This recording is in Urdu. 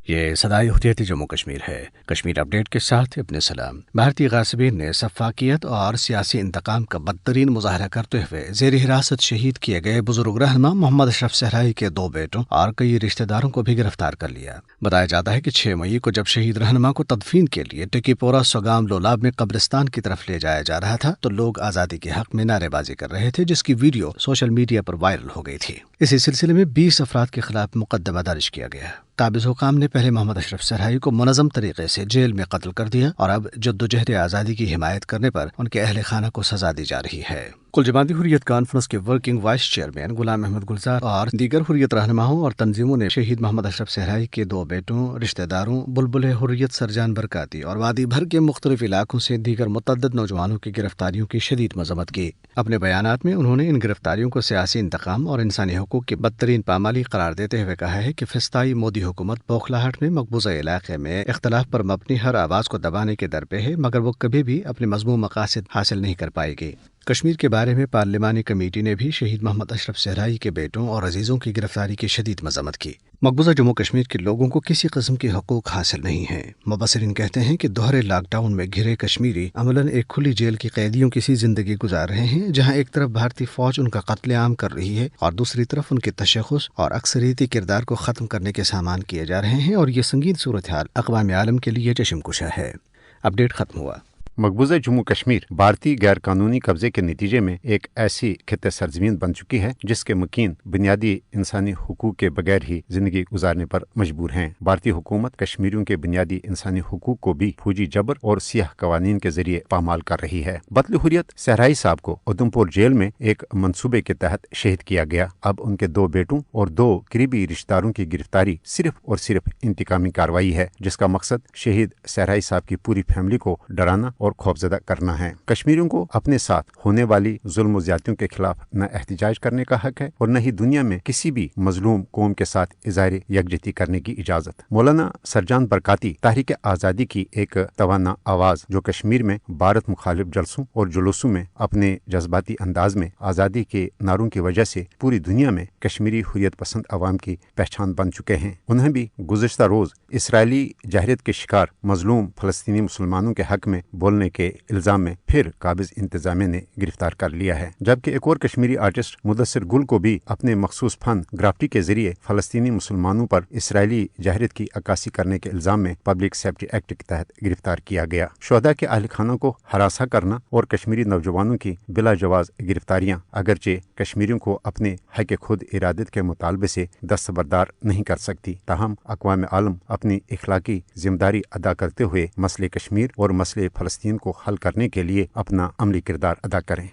یہ صدائے حریت جموں کشمیر ہے۔ کشمیر اپ ڈیٹ کے ساتھ ابن سلام۔ بھارتی غاصبین نے سفاکیت اور سیاسی انتقام کا بدترین مظاہرہ کرتے ہوئے زیر حراست شہید کیے گئے بزرگ رہنما محمد اشرف صحرائی کے 2 بیٹوں اور کئی رشتہ داروں کو بھی گرفتار کر لیا۔ بتایا جاتا ہے کہ 6 مئی کو جب شہید رہنما کو تدفین کے لیے ٹکی پورہ سوگام لولاب میں قبرستان کی طرف لے جایا جا رہا تھا تو لوگ آزادی کے حق میں نعرے بازی کر رہے تھے، جس کی ویڈیو سوشل میڈیا پر وائرل ہو گئی تھی۔ اسی سلسلے میں 20 افراد کے خلاف مقدمہ درج کیا گیا۔ قابض حکام نے پہلے محمد اشرف صحرائی کو منظم طریقے سے جیل میں قتل کر دیا اور اب جدوجہد آزادی کی حمایت کرنے پر ان کے اہل خانہ کو سزا دی جا رہی ہے۔ کل جماعتی حریت کانفرنس کے working vice chairman Ghulam Ahmad گلزار اور دیگر حریت رہنماؤں اور تنظیموں نے شہید محمد اشرف صحرائی کے 2 بیٹوں، رشتہ داروں بلبل حریت سرجان برکاتی اور وادی بھر کے مختلف علاقوں سے دیگر متعدد نوجوانوں کی گرفتاریوں کی شدید مذمت کی۔ اپنے بیانات میں انہوں نے ان گرفتاریوں کو سیاسی انتقام اور انسانی حقوق کی بدترین پامالی قرار دیتے ہوئے کہا ہے کہ فسطائی مودی حکومت بوکھلاہٹ میں مقبوضہ علاقے میں اختلاف پر مبنی ہر آواز کو دبانے کے درپے ہے، مگر وہ کبھی بھی اپنے مذموم مقاصد حاصل نہیں کر پائے گی۔ کشمیر کے بارے میں پارلیمانی کمیٹی نے بھی شہید محمد اشرف صحرائی کے بیٹوں اور عزیزوں کی گرفتاری کی شدید مذمت کی۔ مقبوضہ جموں کشمیر کے لوگوں کو کسی قسم کے حقوق حاصل نہیں ہیں۔ مبصرین کہتے ہیں کہ دوہرے لاک ڈاؤن میں گھرے کشمیری عملاً ایک کھلی جیل کی قیدیوں کی سی زندگی گزار رہے ہیں، جہاں ایک طرف بھارتی فوج ان کا قتل عام کر رہی ہے اور دوسری طرف ان کے تشخص اور اکثریتی کردار کو ختم کرنے کے سامان کیے جا رہے ہیں، اور یہ سنگین صورتحال اقوام عالم کے لیے چشم کشا ہے۔ اپ ڈیٹ ختم ہوا۔ مقبوضہ جموں کشمیر بھارتی غیر قانونی قبضے کے نتیجے میں ایک ایسی خطہ سرزمین بن چکی ہے جس کے مکین بنیادی انسانی حقوق کے بغیر ہی زندگی گزارنے پر مجبور ہیں۔ بھارتی حکومت کشمیریوں کے بنیادی انسانی حقوق کو بھی فوجی جبر اور سیاہ قوانین کے ذریعے پامال کر رہی ہے۔ بطل حریت صحرائی صاحب کو ادھمپور جیل میں ایک منصوبے کے تحت شہید کیا گیا۔ اب ان کے 2 بیٹوں اور 2 قریبی رشتہ داروں کی گرفتاری صرف اور صرف انتقامی کارروائی ہے، جس کا مقصد شہید صحرائی صاحب کی پوری فیملی کو ڈرانا اور خوفزدہ کرنا ہے۔ کشمیریوں کو اپنے ساتھ ہونے والی ظلم و زیادتیوں کے خلاف نہ احتجاج کرنے کا حق ہے اور نہ ہی دنیا میں کسی بھی مظلوم قوم کے ساتھ اظہار یکجہتی کرنے کی اجازت۔ مولانا سرجان برکاتی تحریک آزادی کی ایک توانا آواز جو کشمیر میں بھارت مخالف جلسوں اور جلوسوں میں اپنے جذباتی انداز میں آزادی کے نعروں کی وجہ سے پوری دنیا میں کشمیری حریت پسند عوام کی پہچان بن چکے ہیں، انہیں بھی گزشتہ روز اسرائیلی جہریت کے شکار مظلوم فلسطینی مسلمانوں کے حق میں بولنے کے الزام میں پھر قابض انتظامیہ نے گرفتار کر لیا ہے، جبکہ ایک اور کشمیری آرٹسٹ مدثر گل کو بھی اپنے مخصوص فن گرافٹی کے ذریعے فلسطینی مسلمانوں پر اسرائیلی جہریت کی عکاسی کرنے کے الزام میں پبلک سیفٹی ایکٹ کے تحت گرفتار کیا گیا۔ شہداء کے اہل خانہ کو ہراساں کرنا اور کشمیری نوجوانوں کی بلا جواز گرفتاریاں اگرچہ کشمیریوں کو اپنے حق خود ارادت کے مطالبے سے دستبردار نہیں کر سکتی، تاہم اقوام عالم اپنی اخلاقی ذمہ داری ادا کرتے ہوئے مسئلہ کشمیر اور مسئلہ فلسطین کو حل کرنے کے لیے اپنا عملی کردار ادا کریں۔